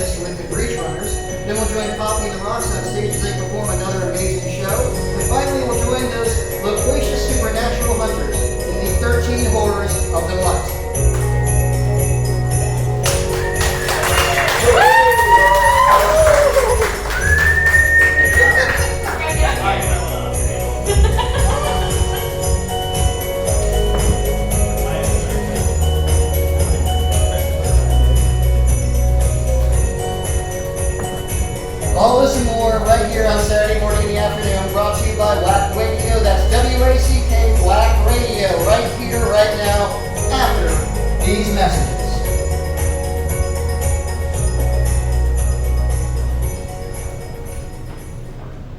this with the Breach Runners. Then we'll join Poppy and the Rocks on stage as they perform another amazing show. And finally, we'll join those loquacious supernatural hunters in the 13 horrors of the Mutt. All this and more right here on Saturday morning in the afternoon, brought to you by Whack Radio. That's WACK Whack Radio, right here, right now, after these messages.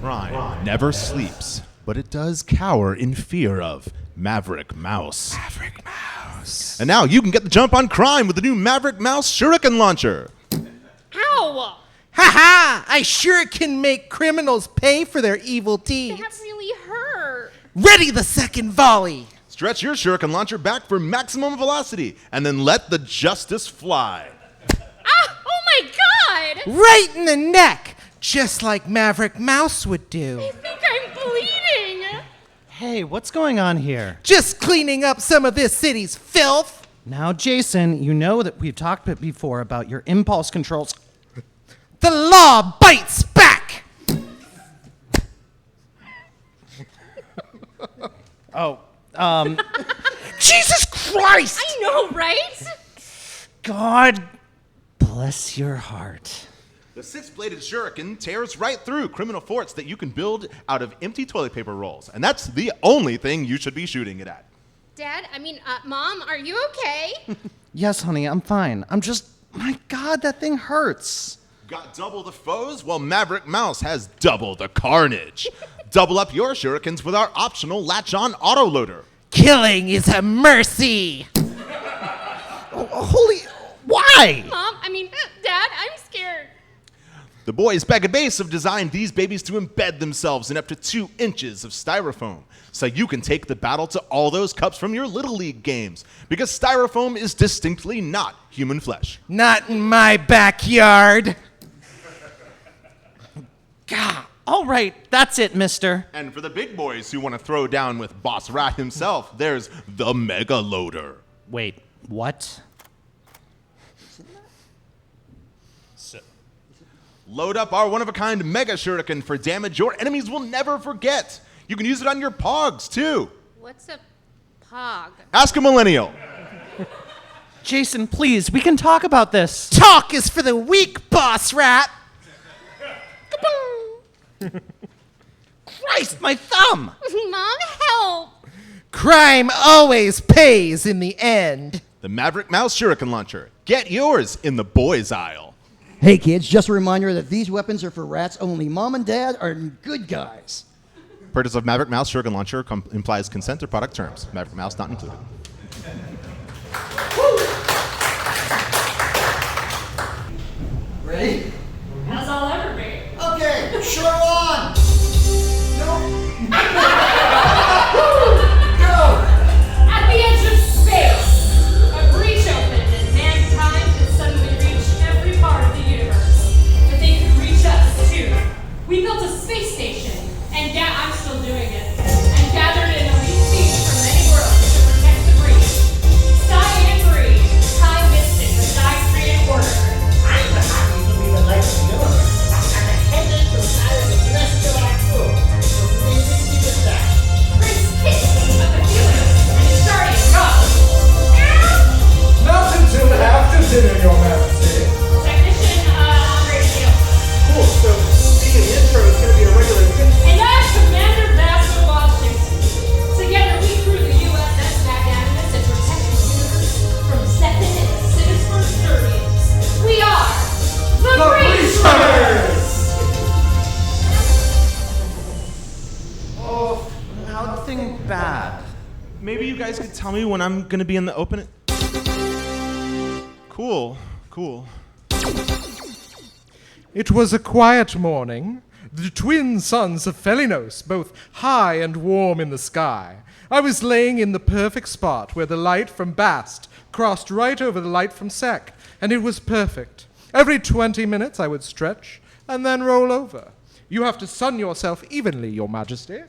Craine never sleeps, but it does cower in fear of Maverick Mouse. Maverick Mouse. And now you can get the jump on crime with the new Maverick Mouse Shuriken Launcher. Ow! Ha-ha! I sure can make criminals pay for their evil deeds. That really hurt. Ready the second volley. Stretch your Shuriken Launcher back for maximum velocity, and then let the justice fly. Ah! Oh my God! Right in the neck, just like Maverick Mouse would do. I think I'm bleeding. Hey, what's going on here? Just cleaning up some of this city's filth. Now, Jason, you know that we've talked before about your impulse controls. The law bites back. Jesus Christ! I know, right? God bless your heart. The six-bladed shuriken tears right through criminal forts that you can build out of empty toilet paper rolls. And that's the only thing you should be shooting it at. Dad, Mom, are you okay? Yes, honey, I'm fine. My God, that thing hurts. Got double the foes? Well, Maverick Mouse has double the carnage. Double up your shurikens with our optional latch-on autoloader. Killing is a mercy. Holy... Why? Mom, Dad, I'm scared. The boys back at base have designed these babies to embed themselves in up to 2 inches of styrofoam, so you can take the battle to all those cups from your Little League games, because styrofoam is distinctly not human flesh. Not in my backyard. God. All right, that's it, mister. And for the big boys who want to throw down with Boss Rat himself, there's the Mega Loader. Wait, what? Load up our one-of-a-kind Mega Shuriken for damage your enemies will never forget. You can use it on your Pogs, too. What's a pog? Ask a millennial. Jason, please, we can talk about this. Talk is for the weak, Boss Rat. Christ, my thumb! Mom, help! Crime always pays in the end. The Maverick Mouse Shuriken Launcher. Get yours in the boys' aisle. Hey kids, just a reminder that these weapons are for rats only. Mom and Dad are good guys. Purchase of Maverick Mouse Shuriken Launcher implies consent to product terms. Maverick Mouse not included. Ready? As I'll ever be. Okay, short one. No. Go. At the edge of space, a breach opened and mankind could suddenly reach every part of the universe. But they could reach us, too. We built a space station, and I'm still doing it, and gathered an elite team from many worlds to protect the breach. Sky and breed, time mystic, the Sky created order. I'm the happy to be the light of the universe. I'm the headed to fire the celestial actor. So please keep it back. Prince Kiss of the Helios and his guardian gods. Not until after dinner, Your Majesty. Technician on radio. Cool, so being an intro is going to be a regular thing. And I'm Commander Vassal Washington. Together we crew the USS Magnanimous and protect the universe from Zephyr and the sinister Sturdians. We are the Breach Runners! Oh, nothing bad. Maybe you guys could tell me when I'm going to be in the open. Cool. It was a quiet morning. The twin sons of Felinos, both high and warm in the sky. I was laying in the perfect spot where the light from Bast crossed right over the light from Sec, and it was perfect. Every 20 minutes I would stretch and then roll over. You have to sun yourself evenly, Your Majesty.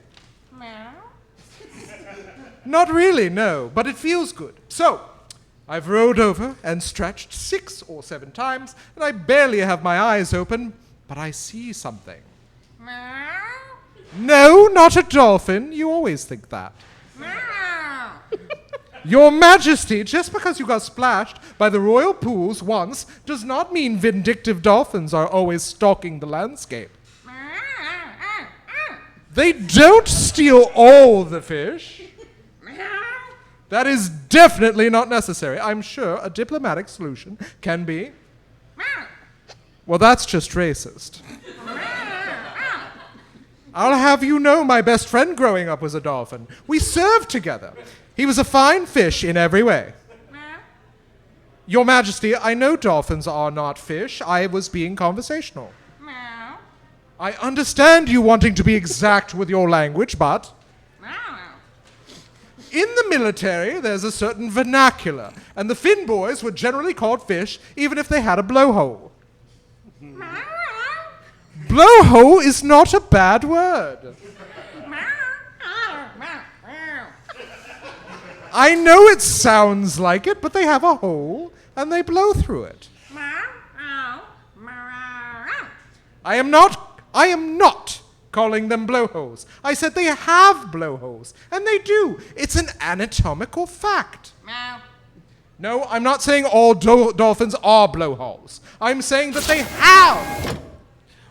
Not really, no, but it feels good. So, I've rolled over and stretched 6 or 7 times, and I barely have my eyes open, but I see something. No, not a dolphin. You always think that. Your Majesty, just because you got splashed by the royal pools once does not mean vindictive dolphins are always stalking the landscape. They don't steal all the fish. That is definitely not necessary. I'm sure a diplomatic solution can be... Well, that's just racist. I'll have you know my best friend growing up was a dolphin. We served together. He was a fine fish in every way. Your Majesty, I know dolphins are not fish. I was being conversational. I understand you wanting to be exact with your language, but... In the military, there's a certain vernacular, and the Finn boys were generally called fish, even if they had a blowhole. Blowhole is not a bad word. I know it sounds like it, but they have a hole, and they blow through it. I am not calling them blowholes. I said they have blowholes, and they do. It's an anatomical fact. No, I'm not saying all dolphins are blowholes. I'm saying that they have.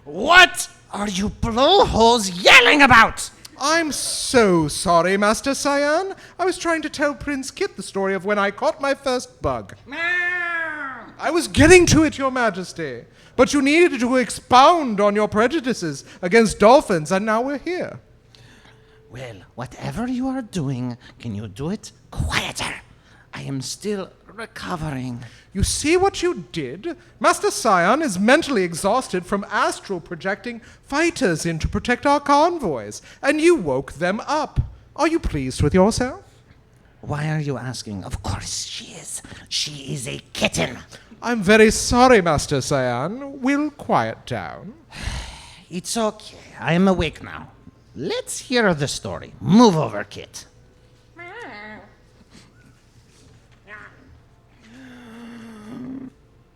What are you blowholes yelling about? I'm so sorry, Master Cyan. I was trying to tell Prince Kit the story of when I caught my first bug. I was getting to it, Your Majesty. But you needed to expound on your prejudices against dolphins, and now we're here. Well, whatever you are doing, can you do it quieter? I am still recovering. You see what you did? Master Cyan is mentally exhausted from astral projecting fighters in to protect our convoys, and you woke them up. Are you pleased with yourself? Why are you asking? Of course she is. She is a kitten. I'm very sorry, Master Cyan. We'll quiet down. It's okay. I am awake now. Let's hear the story. Move over, Kit.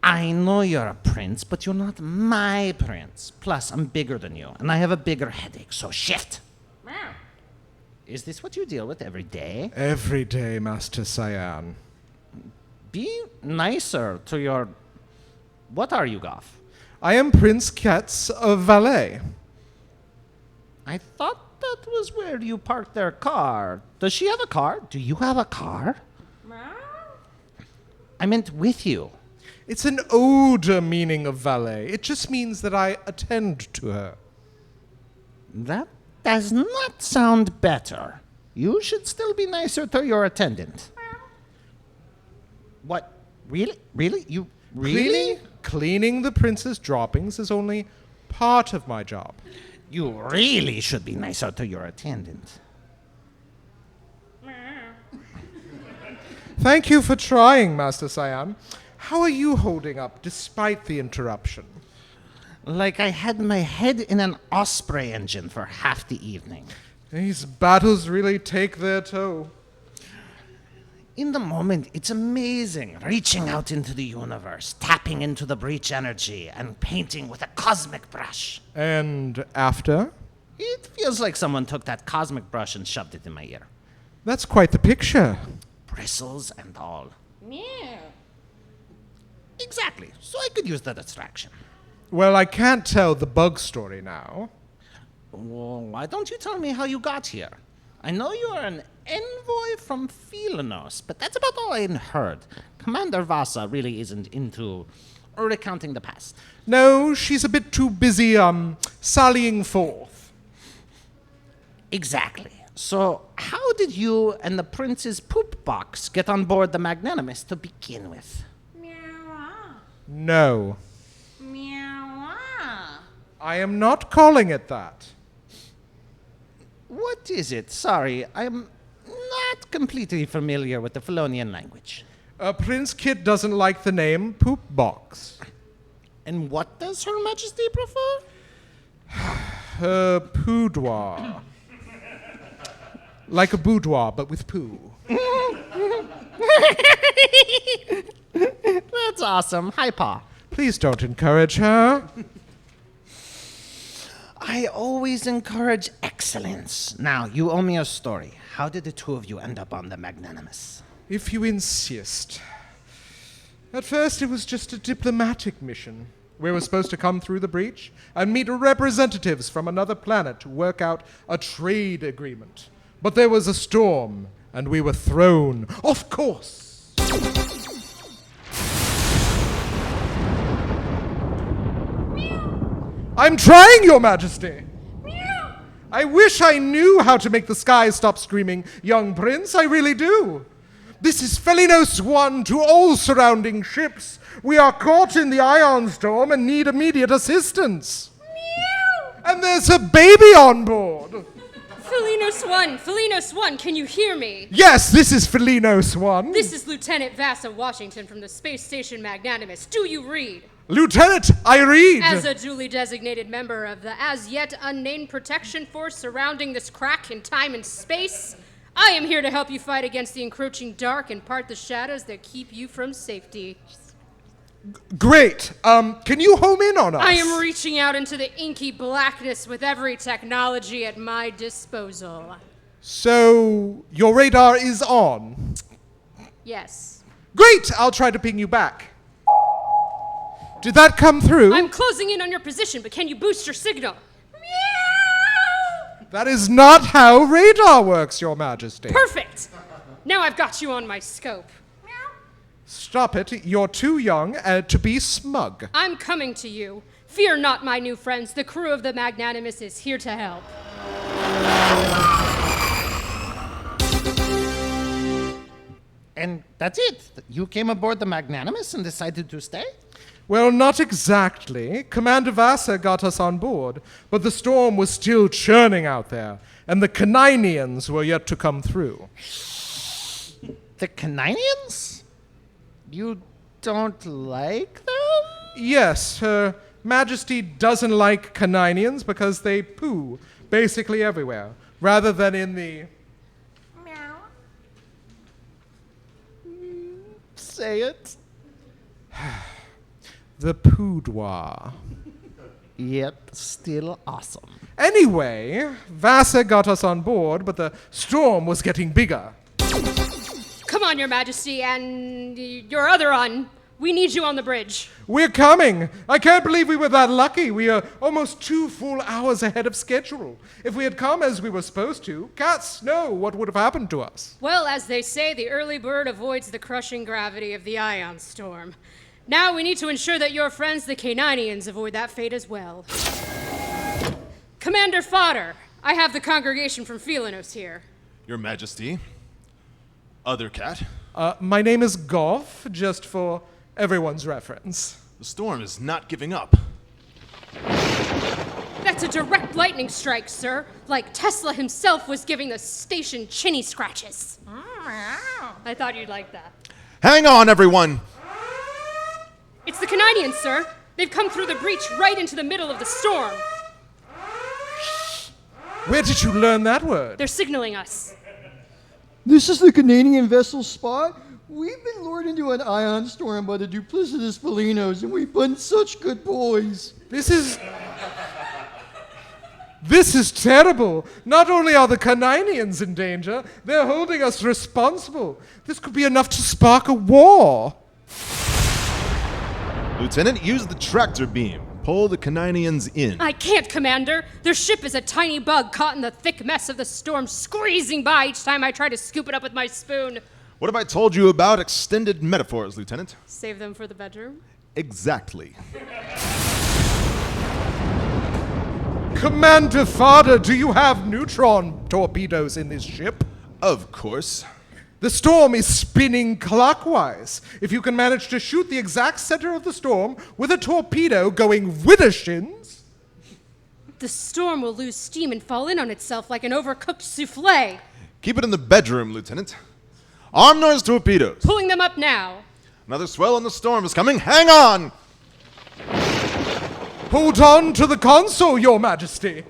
I know you're a prince, but you're not my prince. Plus, I'm bigger than you, and I have a bigger headache, so shift. Is this what you deal with every day? Every day, Master Cyan. Be nicer to your... What are you, Goff? I am Prince Ket's valet. I thought that was where you parked their car. Does she have a car? Do you have a car? I meant with you. It's an older meaning of valet. It just means that I attend to her. That does not sound better. You should still be nicer to your attendant. What? Really? Really? You really? Cleaning the prince's droppings is only part of my job. You really should be nicer to your attendant. Thank you for trying, Master Cyan. How are you holding up despite the interruption? Like I had my head in an Osprey engine for half the evening. These battles really take their toll. In the moment, it's amazing, reaching out into the universe, tapping into the breach energy, and painting with a cosmic brush. And after? It feels like someone took that cosmic brush and shoved it in my ear. That's quite the picture. Bristles and all. Exactly, so I could use the distraction. Well, I can't tell the bug story now. Well, why don't you tell me how you got here? I know you are an envoy from Felinos, but that's about all I heard. Commander Vasa really isn't into recounting the past. No, she's a bit too busy, sallying forth. Exactly. So, how did you and the prince's poop box get on board the Magnanimous to begin with? No. I am not calling it that. What is it? Sorry, I'm not completely familiar with the Felonian language. Prince Kit doesn't like the name Poop Box. And what does Her Majesty prefer? Boudoir. Like a boudoir, but with poo. That's awesome. Hi, Pa. Please don't encourage her. I always encourage excellence. Now, you owe me a story. How did the two of you end up on the Magnanimous? If you insist. At first, it was just a diplomatic mission. We were supposed to come through the breach and meet representatives from another planet to work out a trade agreement. But there was a storm, and we were thrown off course. I'm trying, Your Majesty. I wish I knew how to make the sky stop screaming, young prince, I really do. This is Felinos 1 to all surrounding ships. We are caught in the ion storm and need immediate assistance. And there's a baby on board. Felinos 1, can you hear me? Yes, this is Felinos 1. This is Lieutenant Vasa Washington from the Space Station Magnanimous. Do you read? Lieutenant, I read. As a duly designated member of the as yet unnamed protection force surrounding this crack in time and space, I am here to help you fight against the encroaching dark and part the shadows that keep you from safety. Great. Can you home in on us? I am reaching out into the inky blackness with every technology at my disposal. So, your radar is on? Yes. Great! I'll try to ping you back. Did that come through? I'm closing in on your position, but can you boost your signal? That is not how radar works, Your Majesty. Perfect! Now I've got you on my scope. Stop it. You're too young to be smug. I'm coming to you. Fear not, my new friends. The crew of the Magnanimous is here to help. And that's it? You came aboard the Magnanimous and decided to stay? Well, not exactly. Commander Vasa got us on board, but the storm was still churning out there, and the Caninians were yet to come through. The Caninians? You don't like them? Yes, Her Majesty doesn't like Caninians because they poo basically everywhere, rather than in the... Say it. the boudoir. Yet still awesome. Anyway, Vasa got us on board, but the storm was getting bigger. Come on, Your Majesty, and your other on. We need you on the bridge. We're coming. I can't believe we were that lucky. We are almost 2 full hours ahead of schedule. If we had come as we were supposed to, cats know what would have happened to us. Well, as they say, the early bird avoids the crushing gravity of the ion storm. Now we need to ensure that your friends, the Caninians, avoid that fate as well. Commander Fodder, I have the congregation from Felinos here. Your Majesty. Other cat. My name is Golf, just for everyone's reference. The storm is not giving up. That's a direct lightning strike, sir. Like Tesla himself was giving the station chinny scratches. I thought you'd like that. Hang on, everyone! It's the Caninians, sir. They've come through the breach right into the middle of the storm. Where did you learn that word? They're signaling us. This is the Canadian vessel Spot. We've been lured into an ion storm by the duplicitous Felinos, and we've been such good boys. This is terrible. Not only are the Caninians in danger, they're holding us responsible. This could be enough to spark a war. Lieutenant, use the tractor beam. Pull the Caninians in. I can't, Commander. Their ship is a tiny bug caught in the thick mess of the storm, squeezing by each time I try to scoop it up with my spoon. What have I told you about extended metaphors, Lieutenant? Save them for the bedroom. Exactly. Commander Fodder, do you have neutron torpedoes in this ship? Of course. The storm is spinning clockwise. If you can manage to shoot the exact center of the storm with a torpedo going widdershins... The storm will lose steam and fall in on itself like an overcooked souffle. Keep it in the bedroom, Lieutenant. Arm those torpedoes. Pulling them up now. Another swell in the storm is coming. Hang on! Hold on to the console, Your Majesty.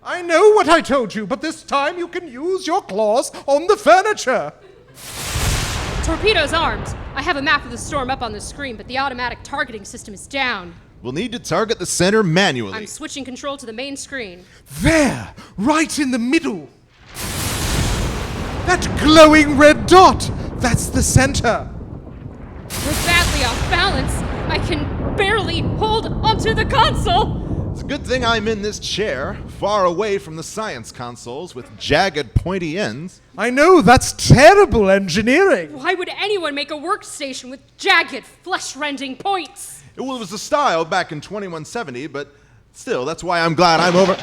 I know what I told you, but this time you can use your claws on the furniture. Torpedo's armed. I have a map of the storm up on the screen, but the automatic targeting system is down. We'll need to target the center manually. I'm switching control to the main screen. There, right in the middle. That glowing red dot, that's the center. We're badly off balance. I can barely hold onto the console. It's a good thing I'm in this chair, far away from the science consoles with jagged, pointy ends. I know, that's terrible engineering. Why would anyone make a workstation with jagged, flesh-rending points? It was the style back in 2170, but still, that's why I'm glad I'm over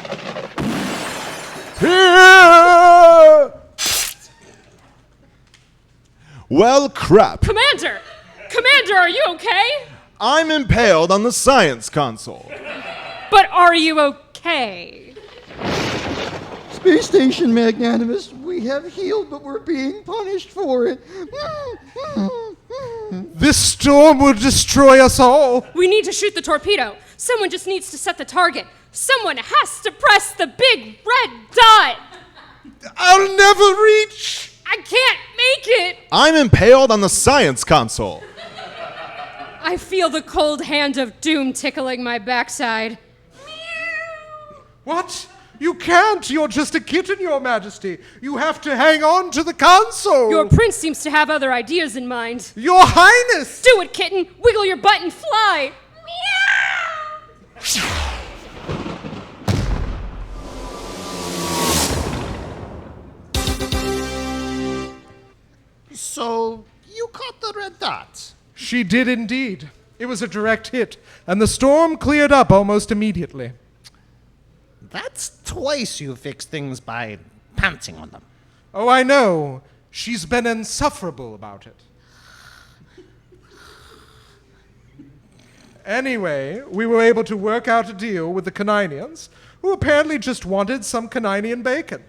here. Well, crap. Commander! Commander, are you okay? I'm impaled on the science console. But are you okay? Space Station Magnanimous, we have healed, but we're being punished for it. This storm will destroy us all. We need to shoot the torpedo. Someone just needs to set the target. Someone has to press the big red dot. I'll never reach. I can't make it. I'm impaled on the science console. I feel the cold hand of doom tickling my backside. What? You can't. You're just a kitten, Your Majesty. You have to hang on to the console. Your prince seems to have other ideas in mind. Your Highness. Do it, kitten. Wiggle your butt and fly. So, you caught the red dot. She did indeed. It was a direct hit, and the storm cleared up almost immediately. That's twice you fixed things by pouncing on them. Oh, I know. She's been insufferable about it. Anyway, we were able to work out a deal with the Caninians, who apparently just wanted some Caninian bacon.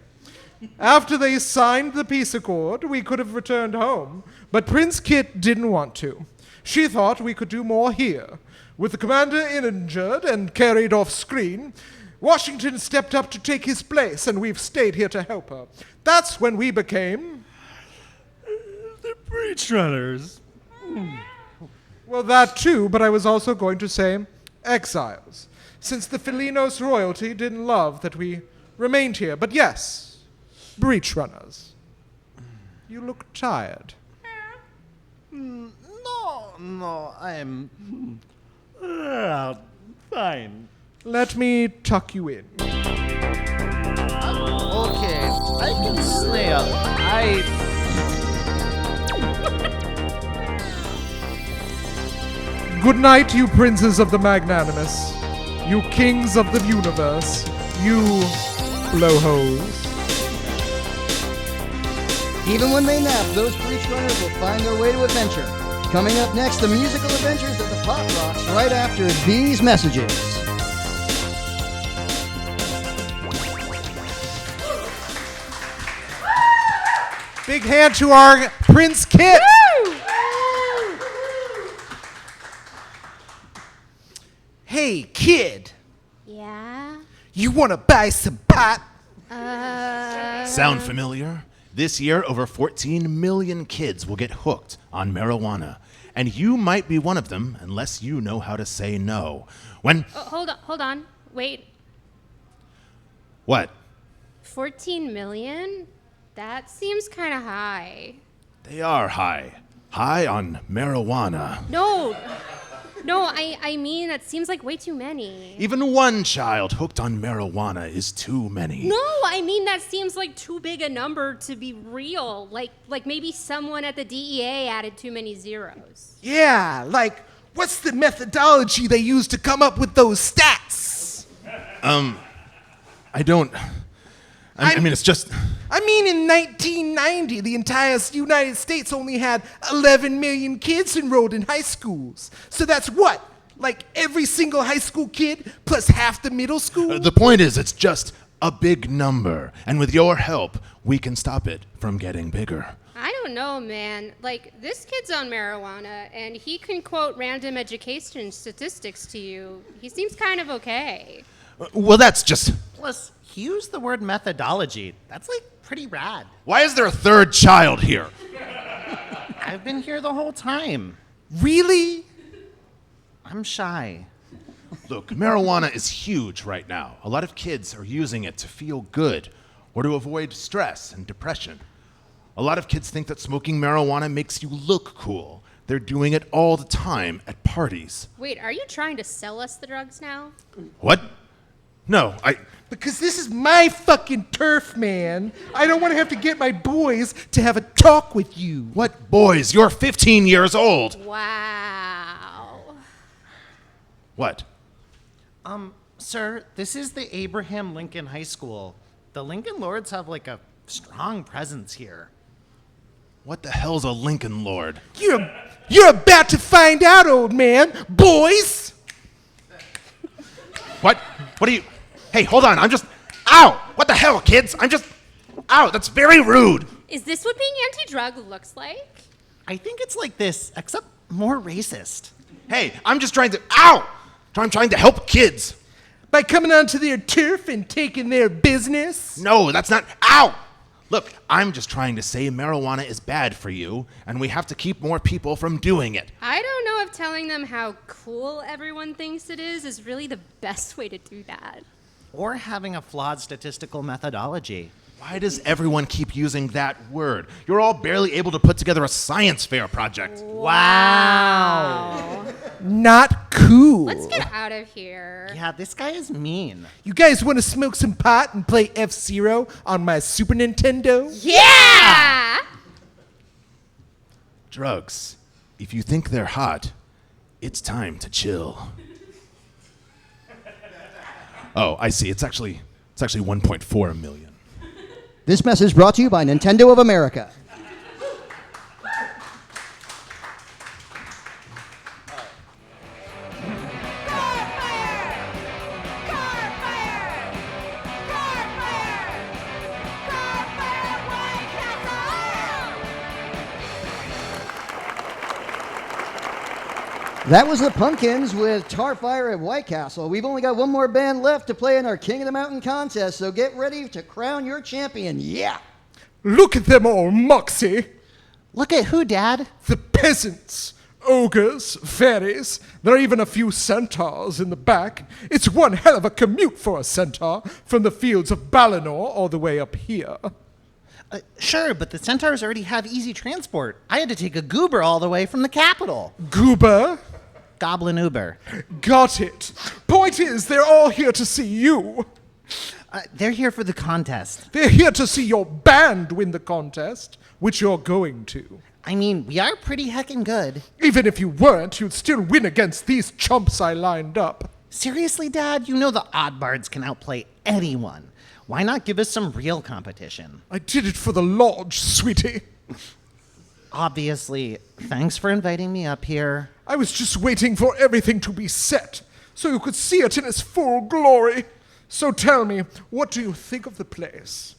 After they signed the peace accord, we could have returned home, but Prince Kit didn't want to. She thought we could do more here. With the commander injured and carried off screen, Washington stepped up to take his place, and we've stayed here to help her. That's when we became... the breach runners. Well, that too, but I was also going to say exiles, since the Felinos royalty didn't love that we remained here. But yes, breach runners. You look tired. No, I'm... Fine. Let me tuck you in. Okay, I can snail. Good night, you princes of the magnanimous, you kings of the universe, you blowholes. Even when they nap, those breach runners will find their way to adventure. Coming up next, the musical adventures of the Pop Rocks right after these messages. Big hand to our Prince Kit. Hey, kid. Yeah? You want to buy some pot? Sound familiar? This year, over 14 million kids will get hooked on marijuana. And you might be one of them unless you know how to say no. When... Hold on. Wait. What? 14 million? That seems kind of high. They are high. High on marijuana. No, I mean, that seems like way too many. Even one child hooked on marijuana is too many. No, I mean, that seems like too big a number to be real. Like maybe someone at the DEA added too many zeros. Yeah, like, what's the methodology they use to come up with those stats? I mean, it's just... I mean, in 1990, the entire United States only had 11 million kids enrolled in high schools. So that's what? Like every single high school kid plus half the middle school? The point is, it's just a big number. And with your help, we can stop it from getting bigger. I don't don't know, man. Like, this kid's on marijuana, and he can quote random education statistics to you. He seems kind of okay. Well, that's just... Plus, he used the word methodology. That's, like, pretty rad. Why is there a third child here? I've been here the whole time. Really? I'm shy. Look, marijuana is huge right now. A lot of kids are using it to feel good or to avoid stress and depression. A lot of kids think that smoking marijuana makes you look cool. They're doing it all the time at parties. Wait, are you trying to sell us the drugs now? What? No, Because this is my fucking turf, man. I don't want to have to get my boys to have a talk with you. What boys? You're 15 years old. Wow. What? Sir, this is the Abraham Lincoln High School. The Lincoln Lords have, like, a strong presence here. What the hell's a Lincoln Lord? You're about to find out, old man. Boys! What? What are you... Hey, hold on, I'm just... Ow! What the hell, kids? I'm just... Ow, that's very rude. Is this what being anti-drug looks like? I think it's like this, except more racist. Hey, I'm just trying to... Ow! I'm trying to help kids. By coming onto their turf and taking their business? No, that's not... Ow! Look, I'm just trying to say marijuana is bad for you, and we have to keep more people from doing it. I don't know if telling them how cool everyone thinks it is really the best way to do that. Or having a flawed statistical methodology. Why does everyone keep using that word? You're all barely able to put together a science fair project. Wow. Not cool. Let's get out of here. Yeah, this guy is mean. You guys want to smoke some pot and play F-Zero on my Super Nintendo? Yeah! Drugs. If you think they're hot, it's time to chill. Oh, I see. It's actually 1.4 million. This message brought to you by Nintendo of America. That was the Pumpkins with Tarfire at White Castle. We've only got one more band left to play in our King of the Mountain contest, so get ready to crown your champion. Yeah! Look at them all, Moxie. Look at who, Dad? The peasants. Ogres, fairies. There are even a few centaurs in the back. It's one hell of a commute for a centaur from the fields of Balinor all the way up here. Sure, but the centaurs already have easy transport. I had to take a goober all the way from the capital. Goober? Goblin Uber. Got it. Point is, they're all here to see you. They're here for the contest. They're here to see your band win the contest, which you're going to. I mean, we are pretty heckin' good. Even if you weren't, you'd still win against these chumps I lined up. Seriously, Dad? You know the Oddbards can outplay anyone. Why not give us some real competition? I did it for the lodge, sweetie. Obviously. Thanks for inviting me up here. I was just waiting for everything to be set, so you could see it in its full glory. So tell me, what do you think of the place?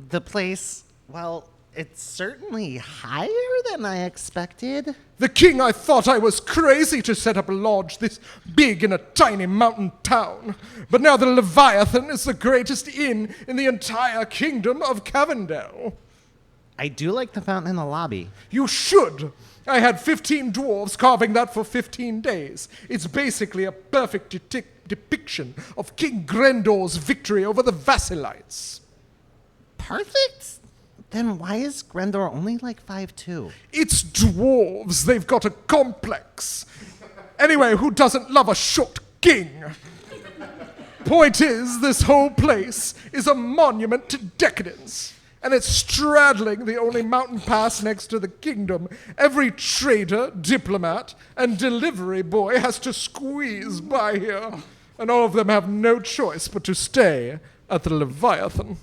The place, well, it's certainly higher than I expected. The king, I thought I was crazy to set up a lodge this big in a tiny mountain town. But now the Leviathan is the greatest inn in the entire kingdom of Cavendel. I do like the fountain in the lobby. You should. I had 15 dwarves carving that for 15 days. It's basically a perfect depiction of King Grendor's victory over the Vassilites. Perfect? Then why is Grendor only like 5'2"? It's dwarves. They've got a complex. Anyway, who doesn't love a short king? Point is, this whole place is a monument to decadence. And it's straddling the only mountain pass next to the kingdom. Every trader, diplomat, and delivery boy has to squeeze by here. And all of them have no choice but to stay at the Leviathan.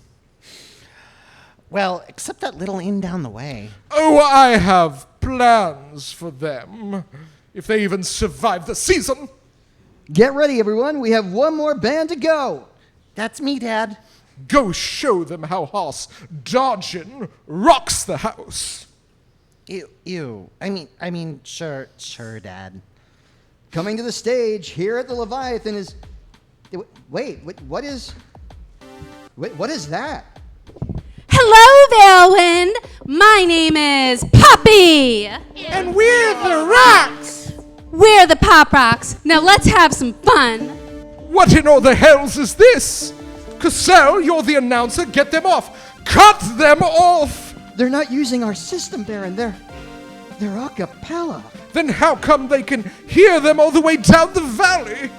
Well, except that little inn down the way. Oh, I have plans for them. If they even survive the season. Get ready, everyone. We have one more band to go. That's me, Dad. Go show them how Hoss dodgin' rocks the house. Ew. I mean, sure, Dad. Coming to the stage here at the Leviathan is... Wait, what is that? Hello, Valewind. My name is Poppy. And we're the Rocks. We're the Pop Rocks. Now let's have some fun. What in all the hells is this? Cassell, you're the announcer. Get them off. Cut them off. They're not using our system, Baron. They're a cappella. Then how come they can hear them all the way down the valley?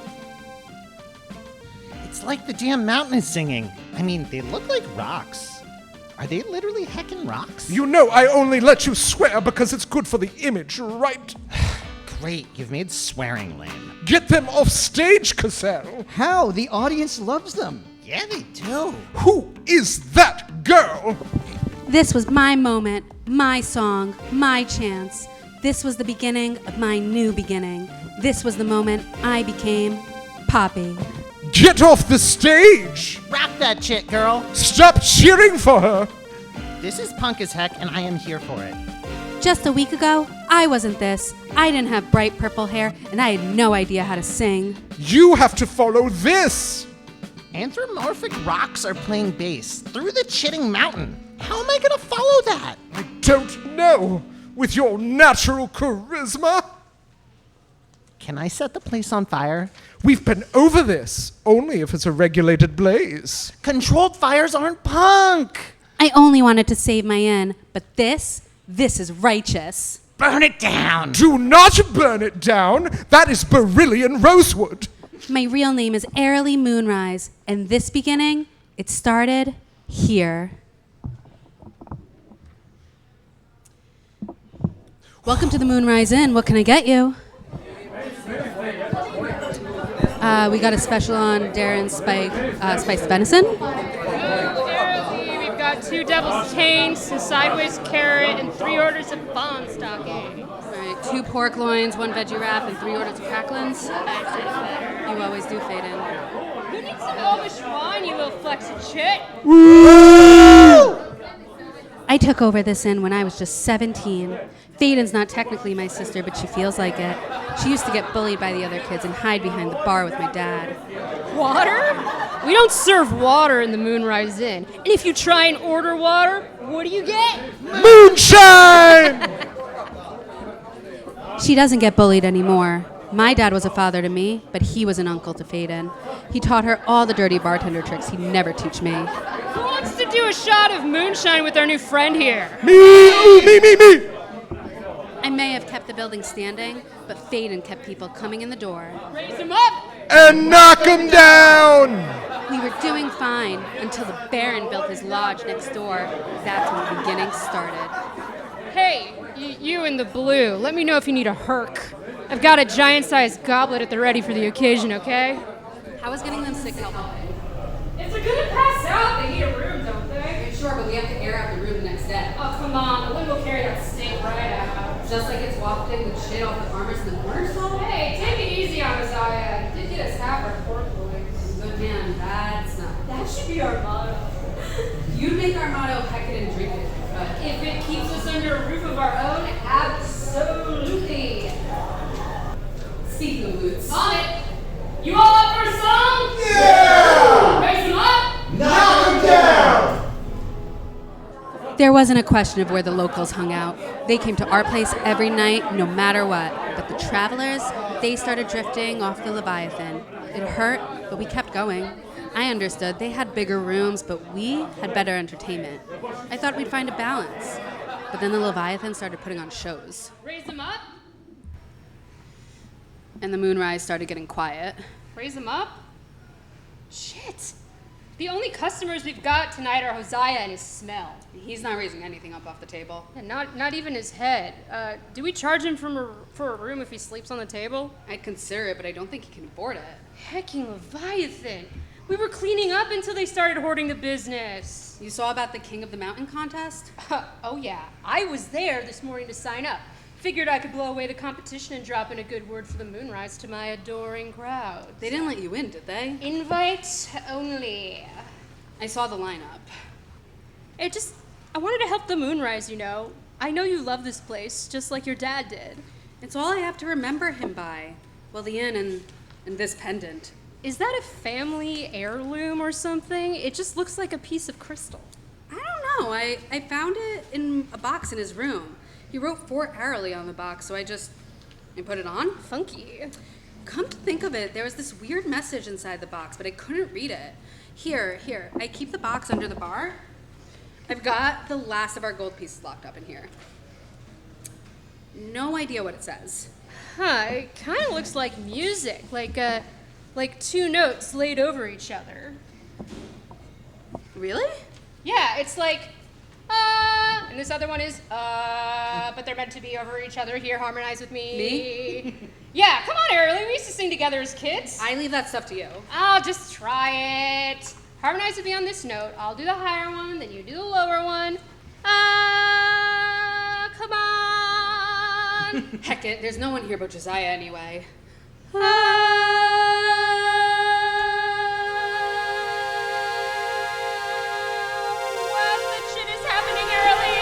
It's like the damn mountain is singing. I mean, they look like rocks. Are they literally heckin' rocks? You know I only let you swear because it's good for the image, right? Great, you've made swearing lame. Get them off stage, Cassell. How? The audience loves them. Yeah, they do. Who is that girl? This was my moment, my song, my chance. This was the beginning of my new beginning. This was the moment I became Poppy. Get off the stage! Rap that shit, girl. Stop cheering for her! This is punk as heck, and I am here for it. Just a week ago, I wasn't this. I didn't have bright purple hair, and I had no idea how to sing. You have to follow this! Anthropomorphic rocks are playing bass through the chitting mountain. How am I gonna follow that? I don't know. With your natural charisma? Can I set the place on fire? We've been over this, only if it's a regulated blaze. Controlled fires aren't punk! I only wanted to save my inn, but this is righteous. Burn it down! Do not burn it down! That is beryllian rosewood! My real name is Airily Moonrise, and this beginning, it started here. Welcome to the Moonrise Inn. What can I get you? We got a special on Darren's spiced venison. We've got 2 devil's taints, a sideways carrot, and 3 orders of fawn stocking. All right, 2 pork loins, 1 veggie wrap, and 3 orders of cracklins. You always do fade in. Who needs some elvish wine, you little flex of shit? I took over this inn when I was just 17. Faden's not technically my sister, but she feels like it. She used to get bullied by the other kids and hide behind the bar with my dad. Water? We don't serve water in the Moonrise Inn. And if you try and order water, what do you get? Moonshine! She doesn't get bullied anymore. My dad was a father to me, but he was an uncle to Faden. He taught her all the dirty bartender tricks he'd never teach me. Who wants to do a shot of moonshine with our new friend here? Me! I may have kept the building standing, but Faden kept people coming in the door. Raise him up! And knock him down! We were doing fine until the Baron built his lodge next door. That's when the beginning started. Hey, you in the blue, let me know if you need a herc. I've got a giant-sized goblet at the ready for the occasion, okay? How is getting them sick helpful? If they're gonna pass out, they need a room, don't they? Sure, but we have to air out the room the next day. Oh, come on, the wind will carry that stink right out. Just like it's wafting the shit off the farmers in the corner store? Hey, take it easy on us, Aya. You did get us half our pork loins. Good man, that's not. That should be our motto. You'd make our motto heck it and drink it, but If it keeps us under a roof of our own, absolutely. speaking of boots. On it. You all up for a song? Yeah! Raise them up. Knock him down! There wasn't a question of where the locals hung out. They came to our place every night, no matter what. But the travelers, they started drifting off the Leviathan. It hurt, but we kept going. I understood they had bigger rooms, but we had better entertainment. I thought we'd find a balance. But then the Leviathan started putting on shows. Raise them up. And the Moonrise started getting quiet. Raise them up. Shit. The only customers we've got tonight are Hosea and his smell. He's not raising anything up off the table. And not even his head. Do we charge him for a room if he sleeps on the table? I'd consider it, but I don't think he can afford it. Hecking Leviathan. We were cleaning up until they started hoarding the business. You saw about the King of the Mountain contest? Oh yeah, I was there this morning to sign up. Figured I could blow away the competition and drop in a good word for the Moonrise to my adoring crowd. They didn't let you in, did they? Invite only. I saw the lineup. I wanted to help the moonrise, you know. I know you love this place, just like your dad did. It's all I have to remember him by. Well, the inn and this pendant. Is that a family heirloom or something? It just looks like a piece of crystal. I don't know. I found it in a box in his room. He wrote Fort Arley on the box, so I put it on. Funky. Come to think of it, there was this weird message inside the box, but I couldn't read it. Here. I keep the box under the bar. I've got the last of our gold pieces locked up in here. No idea what it says. Huh, it kind of looks like music, like two notes laid over each other. Really? Yeah, it's like, and this other one is, but they're meant to be over each other. Here, harmonize with me. Me? Yeah, come on, Early. We used to sing together as kids. I leave that stuff to you. I'll just try it. Harmonize with me on this note. I'll do the higher one, then you do the lower one. Come on. Heck it, there's no one here but Josiah anyway. What the shit is happening, Early?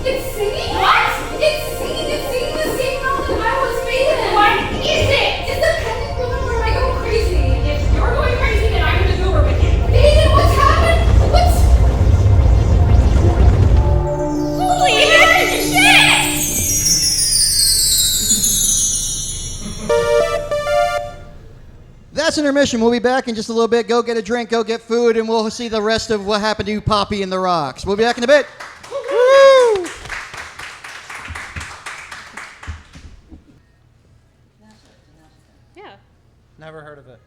It's singing? What? It's singing the same note that I was feeling. What is it? Is the pendant going or am I going crazy? If you're going crazy, then I'm gonna go over with you. Aiden, what's happened? Holy shit! That's intermission. We'll be back in just a little bit. Go get a drink, go get food, and we'll see the rest of what happened to Poppy and the Rocks. We'll be back in a bit. Woo! Yeah. Never heard of it.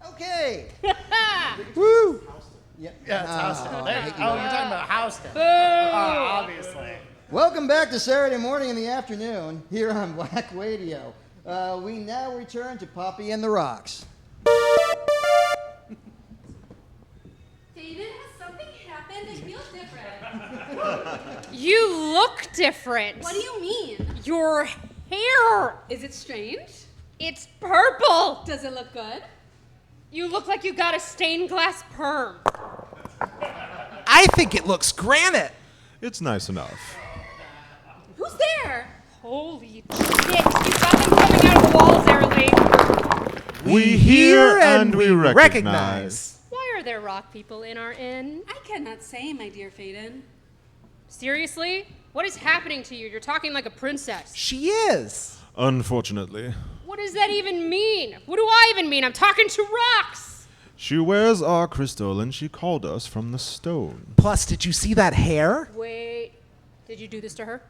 Okay. Woo! Yeah, Yeah, it's Houston. Oh, There- I hate you. you're talking about Houston. Obviously. Welcome back to Saturday morning in the afternoon here on Black Radio. We now return to Poppy and the Rocks. David, has something happened? I feel different. You look different. What do you mean? Your hair. Is it strange? It's purple. Does it look good? You look like you got a stained glass perm. I think it looks granite. It's nice enough. Who's there? Holy shit. You got them coming out of the walls, Early. We hear and we recognize. Why are there rock people in our inn? I cannot say, my dear Faden. Seriously? What is happening to you? You're talking like a princess. She is. Unfortunately, What does that even mean? What do I even mean? I'm talking to rocks. she wears our crystal and she called us from the stone. Plus, did you see that hair? Wait, did you do this to her?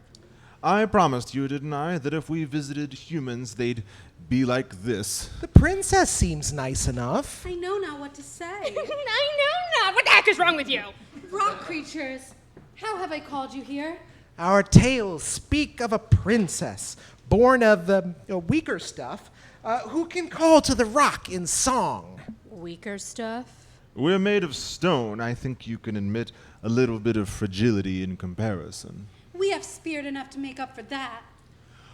I promised you, didn't I, that if we visited humans, they'd be like this. The princess seems nice enough. I know not what to say. I know not. What the heck is wrong with you? Rock creatures, how have I called you here? Our tales speak of a princess, born of the weaker stuff, who can call to the rock in song. Weaker stuff? We're made of stone. I think you can admit a little bit of fragility in comparison. We have spirit enough to make up for that.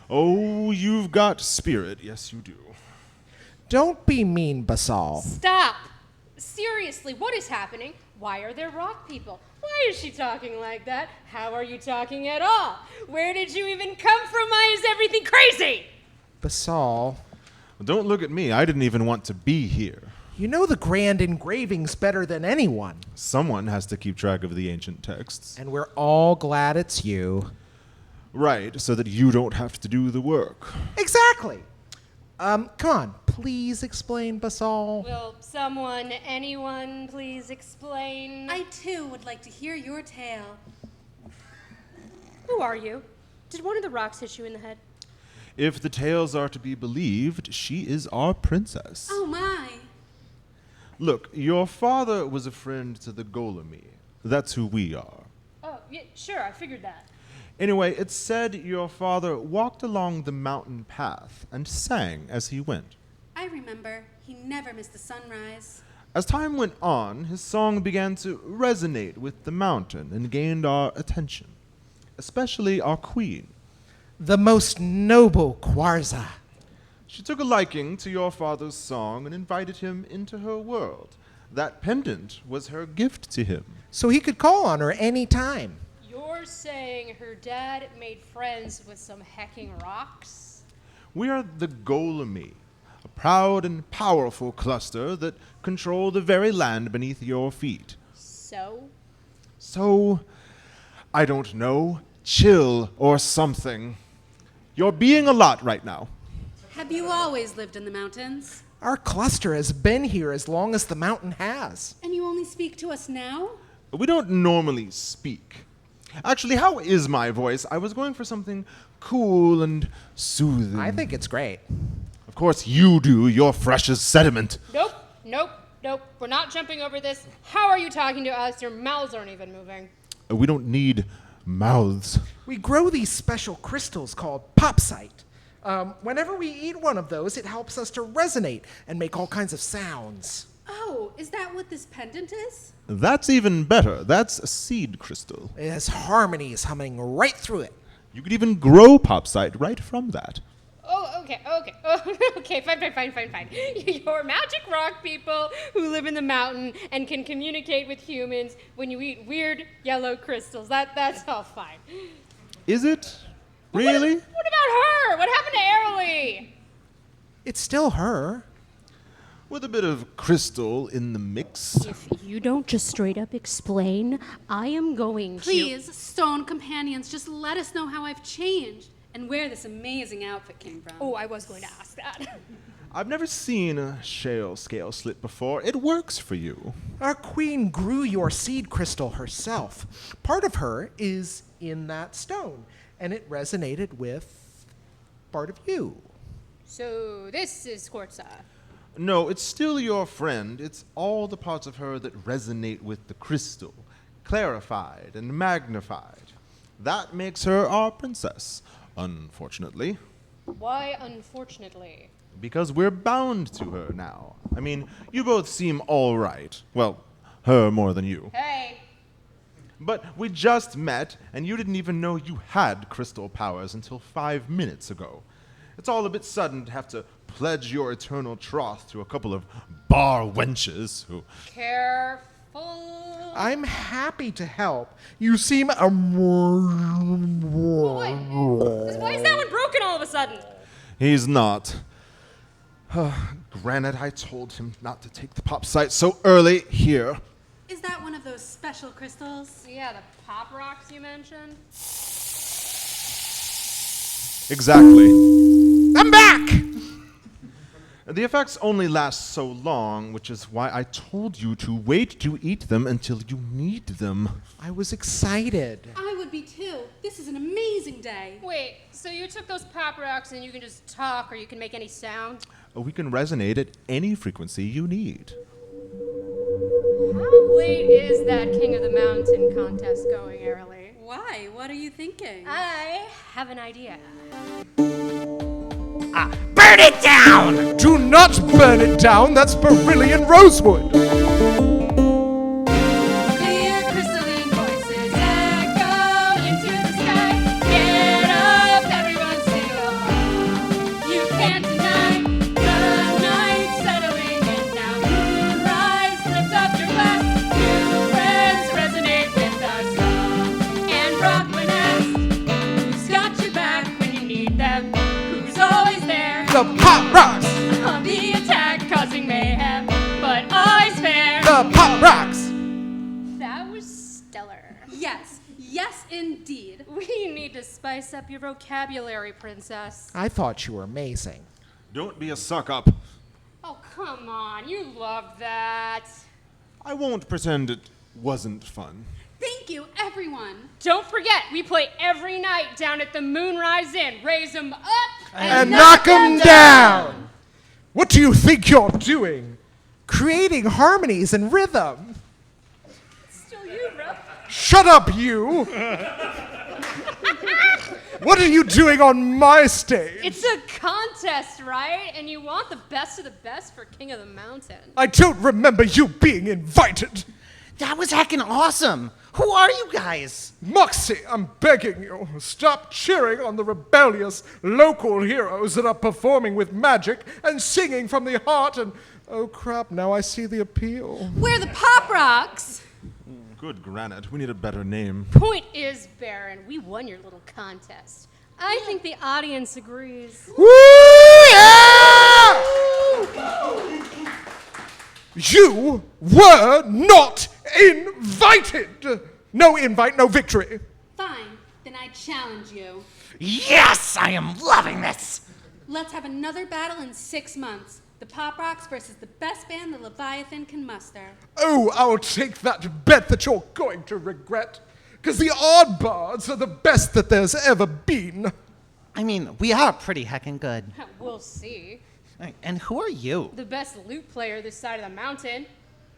Oh, you've got spirit. Yes, you do. Don't be mean, Basal. Stop. Seriously, what is happening? Why are there rock people? Why is she talking like that? How are you talking at all? Where did you even come from? Why is everything crazy? Basal, Don't look at me. I didn't even want to be here. you know the grand engravings better than anyone, Someone has to keep track of the ancient texts. and we're all glad it's you. Right, so that you don't have to do the work. Exactly. Come on, please explain, Basal. Will someone, anyone, please explain? I too would like to hear your tale. Who are you? Did one of the rocks hit you in the head? If the tales are to be believed, she is our princess. Oh my. Look, your father was a friend to the Golemi. That's who we are. Oh, yeah, sure, I figured that. Anyway, it's said your father walked along the mountain path and sang as he went. I remember. He never missed the sunrise. As time went on, his song began to resonate with the mountain and gained our attention, especially our queen. The most noble Kwarza. She took a liking to your father's song and invited him into her world. That pendant was her gift to him. So he could call on her any time. You're saying her dad made friends with some hecking rocks? We are the Golemi, a proud and powerful cluster that control the very land beneath your feet. So, I don't know, chill or something. You're being a lot right now. Have you always lived in the mountains? Our cluster has been here as long as the mountain has. And you only speak to us now? We don't normally speak. Actually, how is my voice? I was going for something cool and soothing. I think it's great. Of course you do. You're fresh as sediment. Nope. We're not jumping over this. How are you talking to us? Your mouths aren't even moving. We don't need mouths. We grow these special crystals called popsite. Whenever we eat one of those, it helps us to resonate and make all kinds of sounds. Oh, is that what this pendant is? That's even better. That's a seed crystal. It has harmonies humming right through it. You could even grow popsite right from that. Oh, okay. Okay, fine. You're magic rock people who live in the mountain and can communicate with humans when you eat weird yellow crystals. That's all fine. Is it? Really? What about her? What happened to Airly? It's still her. With a bit of crystal in the mix. If you don't just straight up explain, I am going Please, stone companions, just let us know how I've changed and where this amazing outfit came from. Oh, I was going to ask that. I've never seen a shale scale slit before. It works for you. Our queen grew your seed crystal herself. Part of her is in that stone, and it resonated with part of you. So this is Scorza. No, it's still your friend. It's all the parts of her that resonate with the crystal, clarified and magnified. That makes her our princess, unfortunately. Why unfortunately? Because we're bound to her now. I mean, you both seem all right. Well, her more than you. Hey! But we just met, and you didn't even know you had crystal powers until 5 minutes ago. It's all a bit sudden to have to pledge your eternal troth to a couple of bar wenches who... Careful. I'm happy to help. You seem Why is that one broken all of a sudden? He's not. Granted, I told him not to take the pop site so early. Here. Is that one of those special crystals? Yeah, the pop rocks you mentioned. Exactly. I'm back! The effects only last so long, which is why I told you to wait to eat them until you need them. I was excited. I would be too. This is an amazing day. Wait, so you took those pop rocks and you can just talk or you can make any sound? We can resonate at any frequency you need. How late is that King of the Mountain contest going, Airly? Why? What are you thinking? I have an idea. Burn it down! Do not burn it down. That's beryllian rosewood. Clear crystalline voices echo into the sky. Get up, everyone, sing along. You can't deny the night settling in now. Moonrise, lift up your glass. New friends resonate with our song. And rock when asked, who's got your back when you need them? Who's always there? The pop rocks. On the attack, causing mayhem, but always fair. The pop rocks. That was stellar. Yes, indeed. We need to spice up your vocabulary, princess. I thought you were amazing. Don't be a suck-up. Oh, come on. You loved that. I won't pretend it wasn't fun. Thank you, everyone. Don't forget, we play every night down at the Moonrise Inn. Raise 'em up And knock 'em down. What do you think you're doing? Creating harmonies and rhythm. Still you, bro. Shut up, you. What are you doing on my stage? It's a contest, right? And you want the best of the best for King of the Mountain. I don't remember you being invited. That was heckin' awesome. Who are you guys? Moxie, I'm begging you, stop cheering on the rebellious local heroes that are performing with magic and singing from the heart and... Oh crap, now I see the appeal. We're the Pop Rocks. Good granite. We need a better name. Point is, Baron, we won your little contest. I think the audience agrees. Woo! Yeah! You were not invited! No invite, no victory. Fine, then I challenge you. Yes, I am loving this. Let's have another battle in 6 months. The Pop Rocks versus the best band the Leviathan can muster. Oh, I'll take that bet that you're going to regret. Because the Oddbards are the best that there's ever been. I mean, we are pretty heckin' good. We'll see. And who are you? The best lute player this side of the mountain.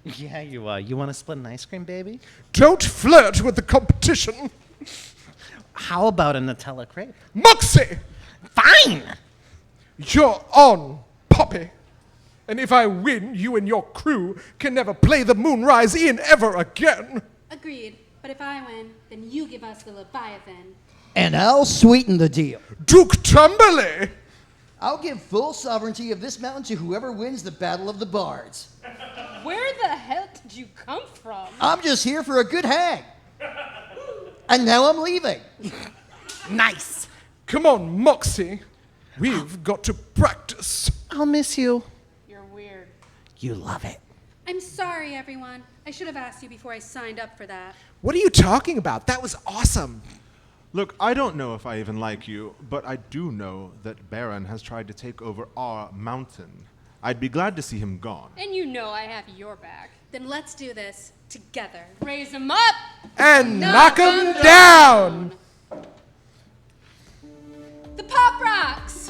Yeah, you are. You want to split an ice cream, baby? Don't flirt with the competition. How about a Nutella crepe? Moxie! Fine! You're on, Poppy. And if I win, you and your crew can never play the Moonrise Inn ever again. Agreed. But if I win, then you give us the Leviathan. And I'll sweeten the deal. Duke Tumberley! I'll give full sovereignty of this mountain to whoever wins the Battle of the Bards. Where the hell did you come from? I'm just here for a good hang. And now I'm leaving. Nice. Come on, Moxie. We've got to practice. I'll miss you. You're weird. You love it. I'm sorry, everyone. I should have asked you before I signed up for that. What are you talking about? That was awesome. Look, I don't know if I even like you, but I do know that Baron has tried to take over our mountain. I'd be glad to see him gone. And you know I have your back. Then let's do this together. Raise them up! And knock 'em down! The Pop Rocks!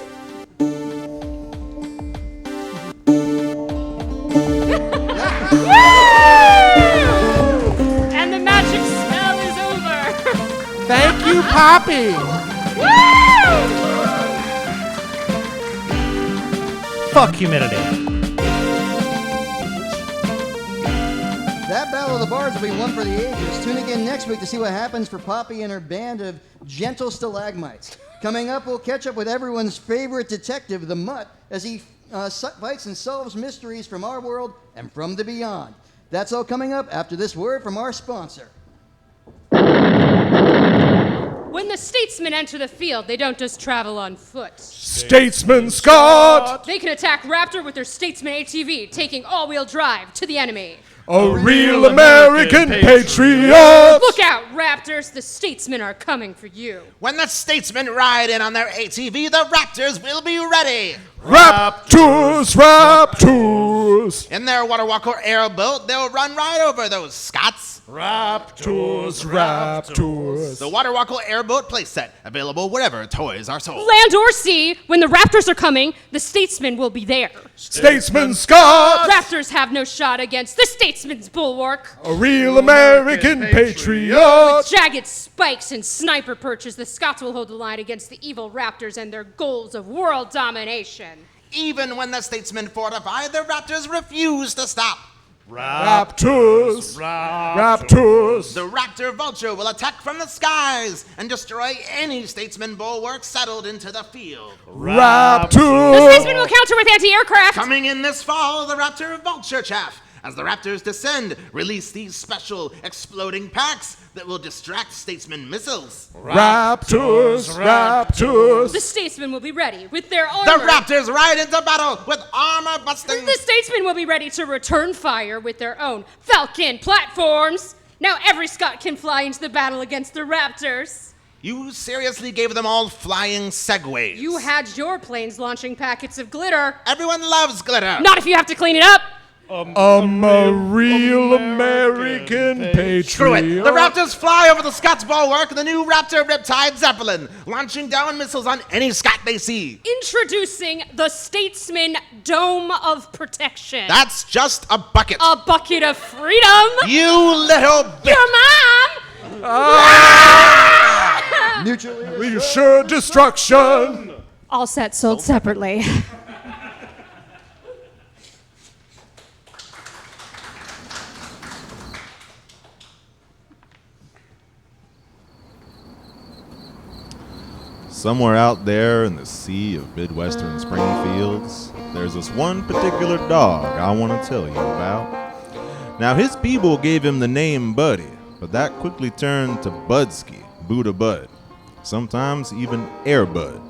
And the magic spell is over! Thank you, Poppy! Fuck humidity. That Battle of the Bards will be one for the ages. Tune again next week to see what happens for Poppy and her band of gentle stalagmites. Coming up, we'll catch up with everyone's favorite detective, the Mutt, as he fights and solves mysteries from our world and from the beyond. That's all coming up after this word from our sponsor. When the statesmen enter the field, they don't just travel on foot. Statesman Scott! They can attack Raptor with their Statesman ATV, taking all-wheel drive to the enemy. A real American patriot! Look out, Raptors! The statesmen are coming for you. When the statesmen ride in on their ATV, the Raptors will be ready. Raptors, Raptors! In their water walk or airboat, they'll run right over those Scots. Raptors, Raptors. The water walk or airboat playset, available wherever toys are sold. Land or sea, when the Raptors are coming, the statesmen will be there. Statesman Scott! Raptors have no shot against the statesman's bulwark. A real American patriot! With jagged spikes and sniper perches, the Scots will hold the line against the evil Raptors and their goals of world domination. Even when the statesmen fortify, the Raptors refuse to stop. Raptors! Raptors! The Raptor Vulture will attack from the skies and destroy any statesman bulwark settled into the field. Raptors! The statesmen will counter with anti-aircraft. Coming in this fall, the Raptor Vulture Chaff. As the Raptors descend, release these special exploding packs that will distract statesman missiles. Raptors! Raptors! The statesmen will be ready with their armor. The Raptors ride into battle with armor busting. The statesmen will be ready to return fire with their own Falcon platforms. Now every Scot can fly into the battle against the Raptors. You seriously gave them all flying segways. You had your planes launching packets of glitter. Everyone loves glitter. Not if you have to clean it up. I'm a real American patriot. Screw it. The Raptors fly over the Scots bulwark, the new Raptor Riptide Zeppelin, launching down missiles on any Scot they see. Introducing the Statesman Dome of Protection. That's just a bucket. A bucket of freedom. You little bitch. Your mom. Mutually assured destruction. All sets sold separately. Somewhere out there in the sea of Midwestern Springfields, there's this one particular dog I want to tell you about. Now, his people gave him the name Buddy, but that quickly turned to Budsky, Buddha Bud, sometimes even Air Bud.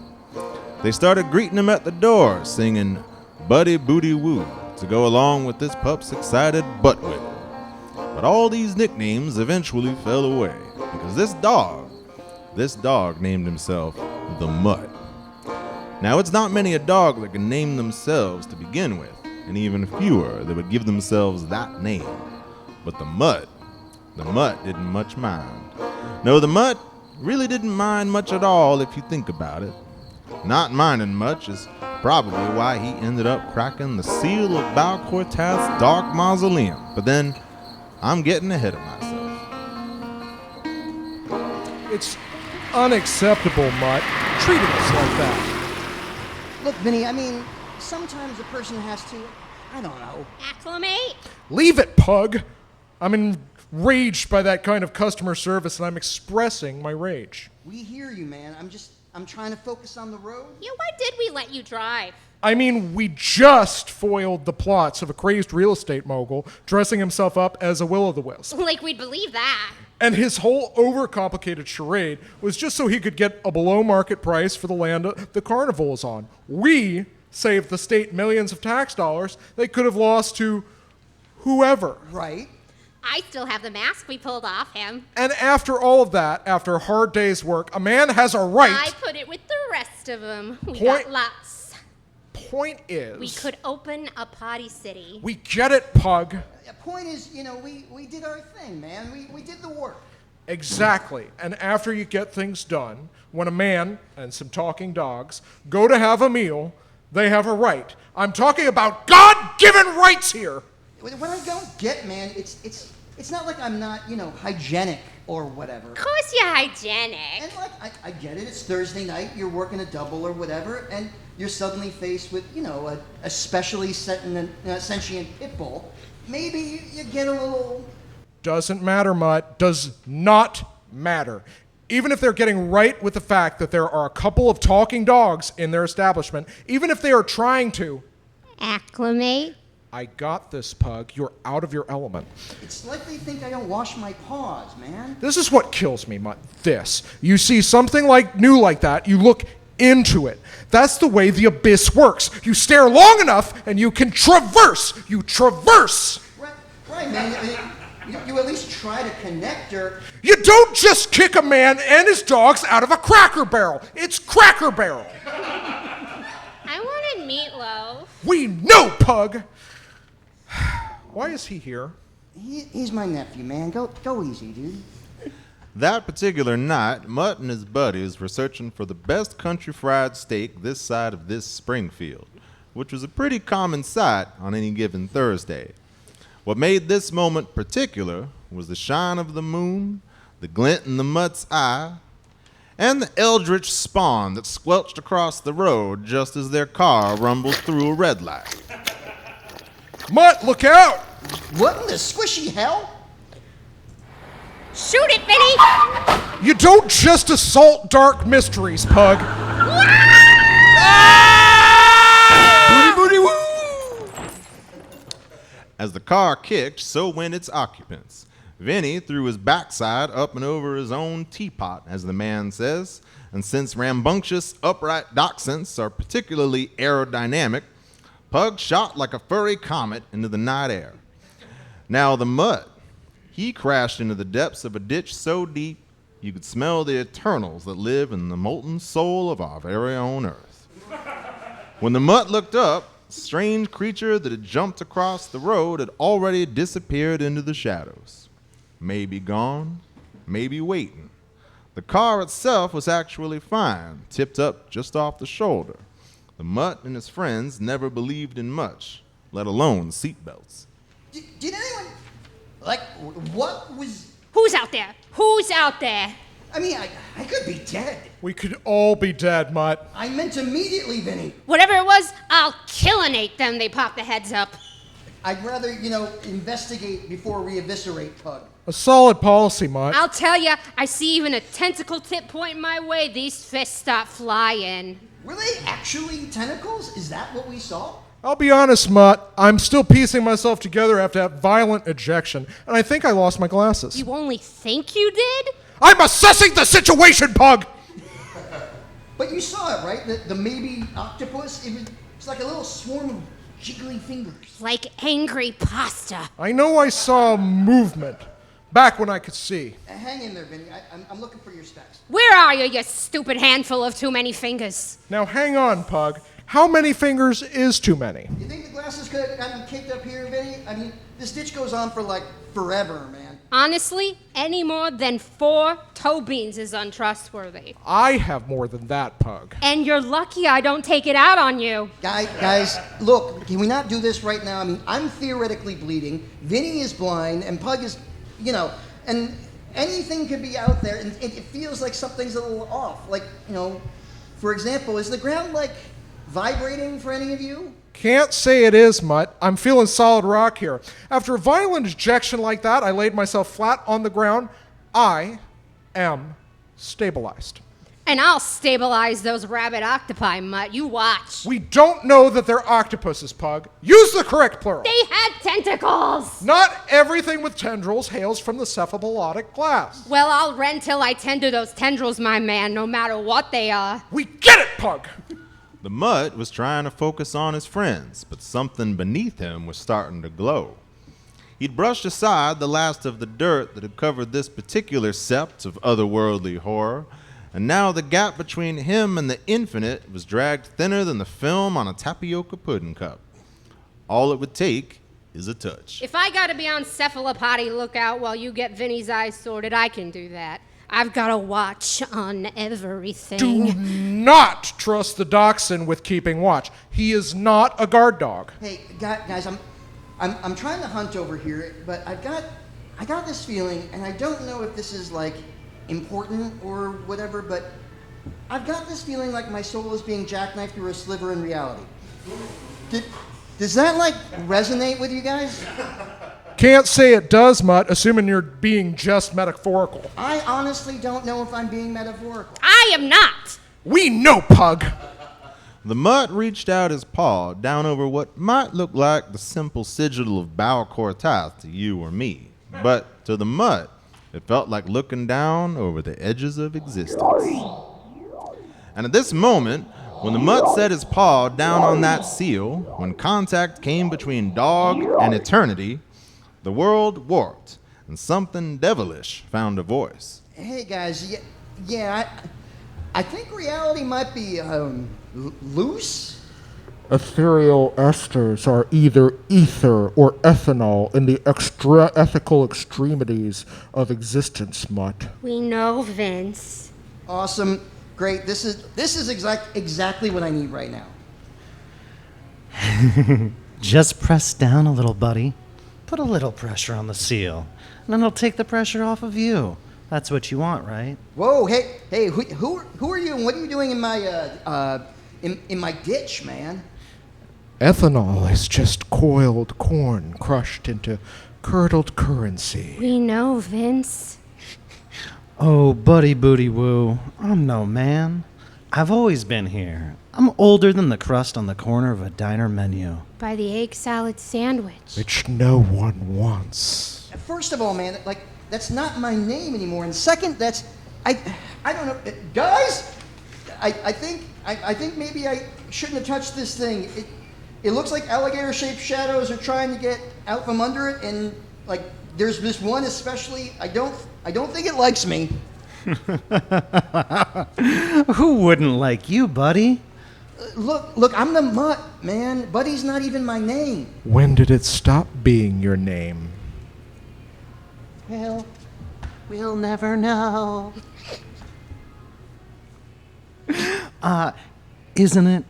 They started greeting him at the door, singing Buddy Booty Woo to go along with this pup's excited butt wiggle. But all these nicknames eventually fell away, because this dog named himself the Mutt. Now, it's not many a dog that can name themselves to begin with, and even fewer that would give themselves that name. But the Mutt didn't much mind. No, the Mutt really didn't mind much at all if you think about it. Not minding much is probably why he ended up cracking the seal of Balquartat's dark mausoleum. But then, I'm getting ahead of myself. It's unacceptable, Mutt, treating us like that. Look, Vinny, I mean, sometimes a person has to, I don't know. Acclimate? Leave it, Pug. I'm enraged by that kind of customer service, and I'm expressing my rage. We hear you, man. I'm trying to focus on the road. Yeah, why did we let you drive? I mean, we just foiled the plots of a crazed real estate mogul dressing himself up as a will-o'-the-wisp. Like we'd believe that. And his whole overcomplicated charade was just so he could get a below-market price for the land the carnival is on. We saved the state millions of tax dollars they could have lost to whoever. Right. I still have the mask we pulled off him. And after all of that, after a hard day's work, a man has a right... I put it with the rest of them. We got lots. Point is... We could open a potty city. We get it, Pug. The point is, we did our thing, man. We did the work. Exactly. And after you get things done, when a man and some talking dogs go to have a meal, they have a right. I'm talking about God-given rights here. What I don't get, man, it's not like I'm not, hygienic or whatever. Of course you're hygienic. And I get it. It's Thursday night. You're working a double or whatever, and you're suddenly faced with, a specially sentient pit bull. Maybe you get a little... Doesn't matter, Mutt. Does not matter. Even if they're getting right with the fact that there are a couple of talking dogs in their establishment, even if they are trying to... Acclimate? I got this, Pug. You're out of your element. It's like they think I don't wash my paws, man. This is what kills me, Mutt. This. You see something new like that, you look into it. That's the way the abyss works. You stare long enough, and you can traverse. You traverse. Right, man. You at least try to connect her. You don't just kick a man and his dogs out of a Cracker Barrel. It's Cracker Barrel. I wanted meatloaf. We know, Pug. Why is he here? He's my nephew, man. Go easy, dude. That particular night, Mutt and his buddies were searching for the best country fried steak this side of this Springfield, which was a pretty common sight on any given Thursday. What made this moment particular was the shine of the moon, the glint in the Mutt's eye, and the eldritch spawn that squelched across the road just as their car rumbled through a red light. Mutt, look out! What in the squishy hell? Shoot it, Vinny! You don't just assault dark mysteries, Pug. Booty woo! As the car kicked, so went its occupants. Vinny threw his backside up and over his own teapot, as the man says, and since rambunctious, upright dachshunds are particularly aerodynamic, Pug shot like a furry comet into the night air. Now the Mutt, he crashed into the depths of a ditch so deep you could smell the eternals that live in the molten soul of our very own earth. When the Mutt looked up, the strange creature that had jumped across the road had already disappeared into the shadows. Maybe gone, maybe waiting. The car itself was actually fine, tipped up just off the shoulder. The Mutt and his friends never believed in much, let alone seatbelts. Did anyone... what was... Who's out there? Who's out there? I mean, I could be dead. We could all be dead, Mutt. I meant immediately, Vinny. Whatever it was, I'll killinate them. They pop the heads up. I'd rather, investigate before we eviscerate, Pug. A solid policy, Mutt. I'll tell ya, I see even a tentacle tip pointing my way, these fists start flying. Were they actually tentacles? Is that what we saw? I'll be honest, Mutt. I'm still piecing myself together after that violent ejection, and I think I lost my glasses. You only think you did? I'm assessing the situation, Pug! But you saw it, right? The maybe octopus? It's like a little swarm of jiggly fingers. Like angry pasta. I know I saw movement, back when I could see. Hang in there, Vinny. I'm looking for your specs. Where are you, you stupid handful of too many fingers? Now hang on, Pug. How many fingers is too many? You think the glasses could have gotten caked up here, Vinny? I mean, this ditch goes on for like forever, man. Honestly, any more than 4 toe beans is untrustworthy. I have more than that, Pug. And you're lucky I don't take it out on you. Guys, look, can we not do this right now? I mean, I'm theoretically bleeding, Vinny is blind, and Pug is, and anything could be out there, and it feels like something's a little off. Like, for example, is the ground, like, vibrating for any of you? Can't say it is, Mutt. I'm feeling solid rock here. After a violent ejection like that, I laid myself flat on the ground. I am stabilized. And I'll stabilize those rabbit octopi, Mutt. You watch. We don't know that they're octopuses, Pug. Use the correct plural. They had tentacles. Not everything with tendrils hails from the cephalotic class. Well, I'll run till I tend to those tendrils, my man, no matter what they are. We get it, Pug! The Mutt was trying to focus on his friends, but something beneath him was starting to glow. He'd brushed aside the last of the dirt that had covered this particular sept of otherworldly horror, and now the gap between him and the infinite was dragged thinner than the film on a tapioca pudding cup. All it would take is a touch. If I gotta be on cephalopody lookout while you get Vinny's eyes sorted, I can do that. I've got a watch on everything. Do not trust the dachshund with keeping watch. He is not a guard dog. Hey, guys, I'm trying to hunt over here, but I got this feeling, and I don't know if this is like important or whatever, but I've got this feeling like my soul is being jackknifed through a sliver in reality. Does that like resonate with you guys? Can't say it does, Mutt, assuming you're being just metaphorical. I honestly don't know if I'm being metaphorical. I am not. We know, Pug. The Mutt reached out his paw down over what might look like the simple sigil of Baal Kortath to you or me. But to the Mutt, it felt like looking down over the edges of existence. And at this moment, when the Mutt set his paw down on that seal, when contact came between dog and eternity, the world warped, and something devilish found a voice. Hey guys, I think reality might be loose. Ethereal esters are either ether or ethanol in the extra-ethical extremities of existence, Mutt. We know, Vince. Awesome, great. This is exactly what I need right now. Just press down a little, buddy. Put a little pressure on the seal, and then it'll take the pressure off of you. That's what you want, right? Whoa, hey, who are you, and what are you doing in my in my ditch, man? Ethanol is just coiled corn crushed into curdled currency. We know, Vince. Oh, buddy booty woo, I'm no man. I've always been here. I'm older than the crust on the corner of a diner menu. By the egg salad sandwich. Which no one wants. First of all, man, like, that's not my name anymore. And second, I don't know, guys. I think maybe I shouldn't have touched this thing. It looks like alligator-shaped shadows are trying to get out from under it, and like there's this one especially. I don't think it likes me. Who wouldn't like you, buddy? Look, I'm the Mutt, man. Buddy's not even my name. When did it stop being your name? Well, We'll never know. Isn't it?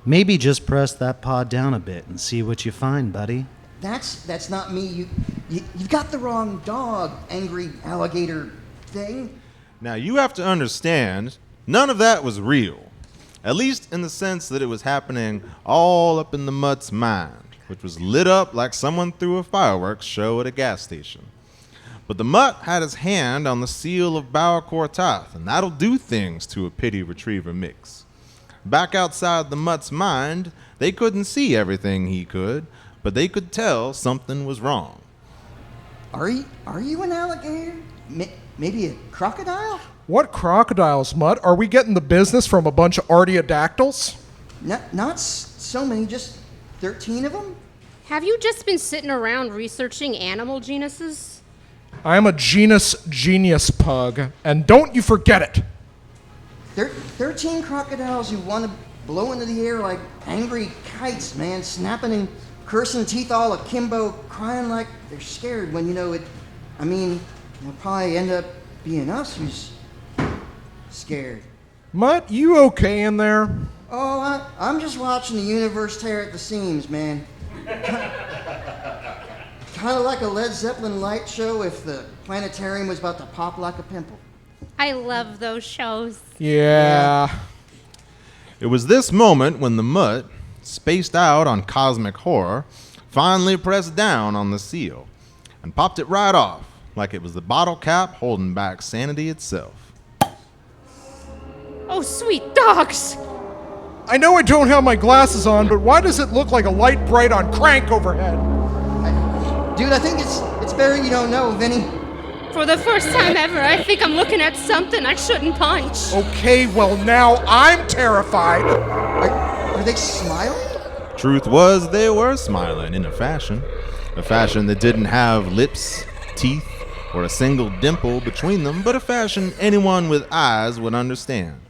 Maybe just press that paw down a bit and see what you find, buddy. that's not me. You've got the wrong dog, angry alligator thing. Now, you have to understand, none of that was real. At least in the sense that it was happening all up in the Mutt's mind, which was lit up like someone threw a fireworks show at a gas station. But the Mutt had his hand on the seal of Bauer Quartat, and that'll do things to a pity retriever mix. Back outside the Mutt's mind, they couldn't see everything he could, but they could tell something was wrong. Are you an alligator? Maybe a crocodile? What crocodiles, Mutt? Are we getting the business from a bunch of artiodactyls? Not so many, just 13 of them? Have you just been sitting around researching animal genuses? I am a genus genius, Pug, and don't you forget it. 13 crocodiles who want to blow into the air like angry kites, man, snapping and cursing teeth all akimbo, crying like they're scared when, they'll probably end up being us who's scared. Mutt, you okay in there? Oh, I'm just watching the universe tear at the seams, man. Kind of like a Led Zeppelin light show if the planetarium was about to pop like a pimple. I love those shows. Yeah. It was this moment when the Mutt, spaced out on cosmic horror, finally pressed down on the seal and popped it right off like it was the bottle cap holding back sanity itself. Oh, sweet dogs! I know I don't have my glasses on, but why does it look like a light bright on crank overhead? Dude, I think it's better you don't know, Vinny. For the first time ever, I think I'm looking at something I shouldn't punch. Okay, well now I'm terrified. Are they smiling? Truth was, they were smiling in a fashion that didn't have lips, teeth, or a single dimple between them, but a fashion anyone with eyes would understand.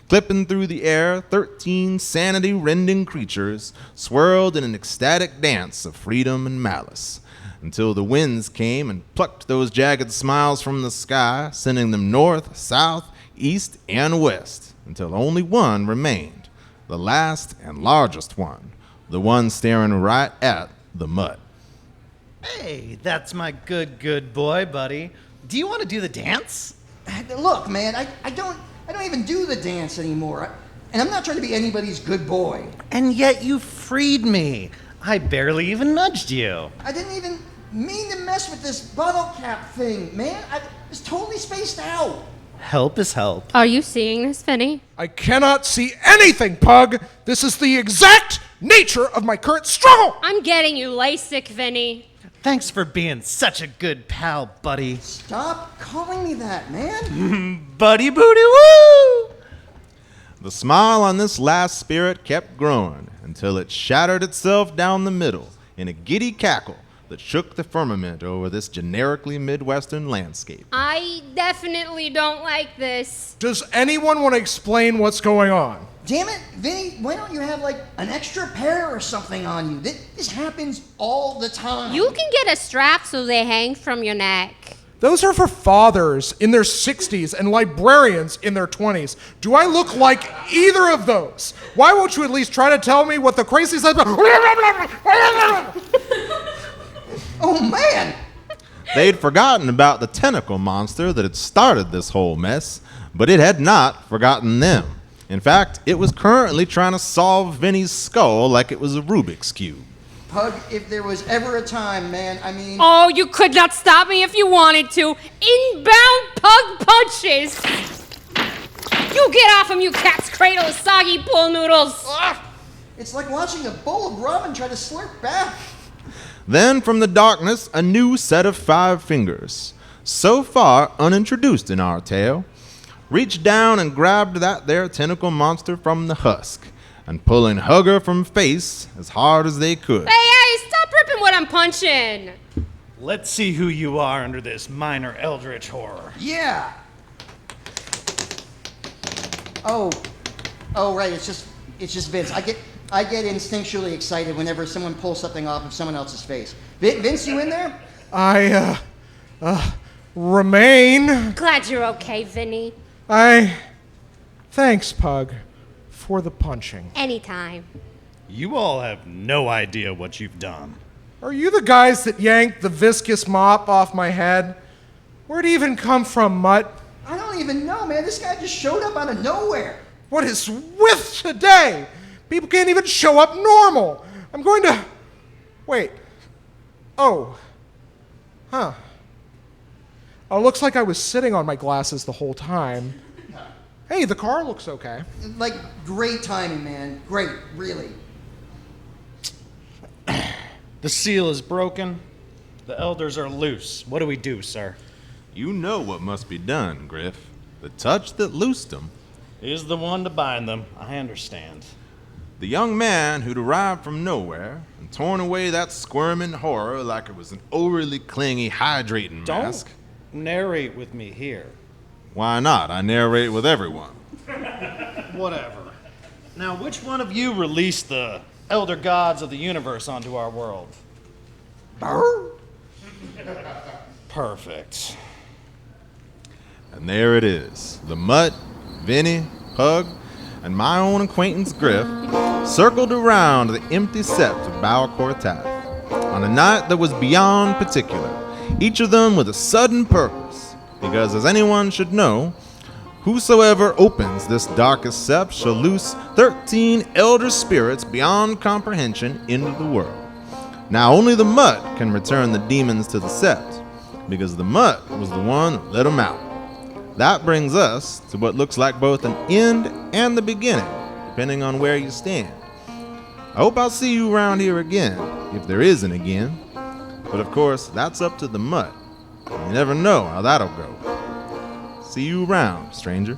Clipping through the air, 13 sanity-rending creatures swirled in an ecstatic dance of freedom and malice, until the winds came and plucked those jagged smiles from the sky, sending them north, south, east, and west, until only one remained, the last and largest one, the one staring right at the Mutt. Hey, that's my good boy, buddy. Do you want to do the dance? Look, man, I don't even do the dance anymore. And I'm not trying to be anybody's good boy. And yet you freed me. I barely even nudged you. I didn't even mean to mess with this bottle cap thing, man. I was totally spaced out. Help is help. Are you seeing this, Vinny? I cannot see anything, Pug. This is the exact nature of my current struggle. I'm getting you LASIK, Vinny. Thanks for being such a good pal, buddy. Stop calling me that, man. Buddy booty woo! The smile on this last spirit kept growing until it shattered itself down the middle in a giddy cackle that shook the firmament over this generically Midwestern landscape. I definitely don't like this. Does anyone want to explain what's going on? Damn it, Vinny, why don't you have like an extra pair or something on you? This happens all the time. You can get a strap so they hang from your neck. Those are for fathers in their 60s and librarians in their 20s. Do I look like either of those? Why won't you at least try to tell me what the crazy says? Oh, man! They'd forgotten about the tentacle monster that had started this whole mess, but it had not forgotten them. In fact, it was currently trying to solve Vinny's skull like it was a Rubik's Cube. Pug, if there was ever a time, man, Oh, you could not stop me if you wanted to. Inbound Pug punches! You get off him, you cat's cradle of soggy pool noodles! It's like watching a bowl of ramen try to slurp back. Then from the darkness, a new set of 5 fingers, so far unintroduced in our tale, reached down and grabbed that there tentacle monster from the husk, and pulling Hugger from face as hard as they could. Hey, stop ripping what I'm punching! Let's see who you are under this minor eldritch horror. Yeah. Oh, right. It's just Vince. I get instinctually excited whenever someone pulls something off of someone else's face. Vince, you in there? I remain. Glad you're okay, Vinny. Thanks, Pug, for the punching. Anytime. You all have no idea what you've done. Are you the guys that yanked the viscous mop off my head? Where'd it even come from, Mutt? I don't even know, man. This guy just showed up out of nowhere. What is with today? People can't even show up normal. I'm going to... Wait. Oh. Huh. Oh, looks like I was sitting on my glasses the whole time. Hey, the car looks okay. Like, great timing, man. Great, really. The seal is broken. The elders are loose. What do we do, sir? You know what must be done, Griff. The touch that loosed them Is the one to bind them. I understand. the young man who'd arrived from nowhere and torn away that squirming horror like it was an overly clingy hydrating Don't mask. narrate with me here. Why not? I narrate with everyone. Whatever. Now, which one of you released the elder gods of the universe onto our world? Perfect. And there it is. The Mutt, Vinny, Pug, and my own acquaintance Griff circled around the empty sept of Bower Quartet on a night that was beyond particular, each of them with a sudden purpose, because as anyone should know, whosoever opens this darkest sept shall loose 13 elder spirits beyond comprehension into the world. Now only the Mutt can return the demons to the sept, because the Mutt was the one that let them out. That brings us to what looks like both an end and the beginning, depending on where you stand. I hope I'll see you around here again, if there is an again. But of course, that's up to the Mutt. You never know how that'll go. See you around, stranger.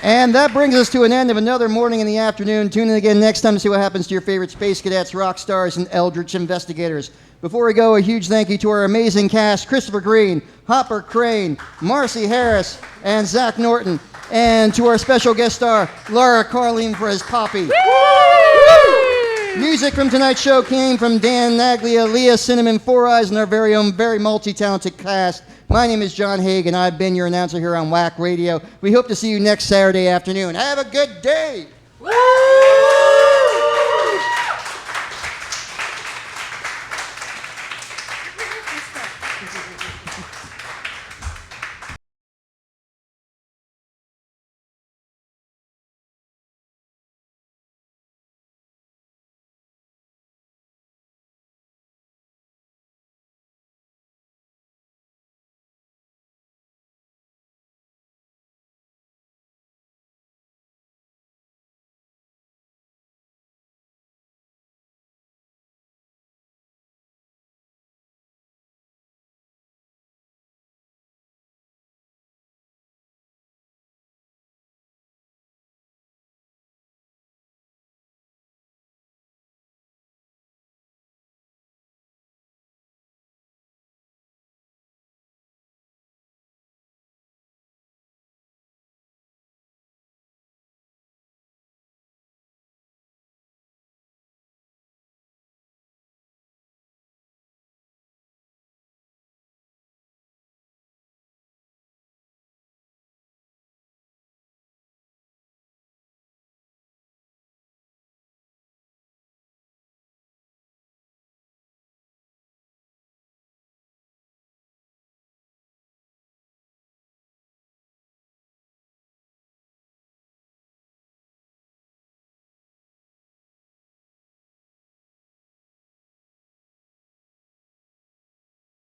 And that brings us to an end of another morning in the afternoon. Tune in again next time to see what happens to your favorite space cadets, rock stars, and eldritch investigators. Before we go, a huge thank you to our amazing cast, Christopher Green, Hopper Craine, Marcy Harris, and Zach Norton. And to our special guest star, Laura Carleen for his Poppy. Music from tonight's show came from Dan Naglia, Leah Cinnamon, Four Eyes, and our very own, very multi-talented cast. My name is John Hague, and I've been your announcer here on WAC Radio. We hope to see you next Saturday afternoon. Have a good day!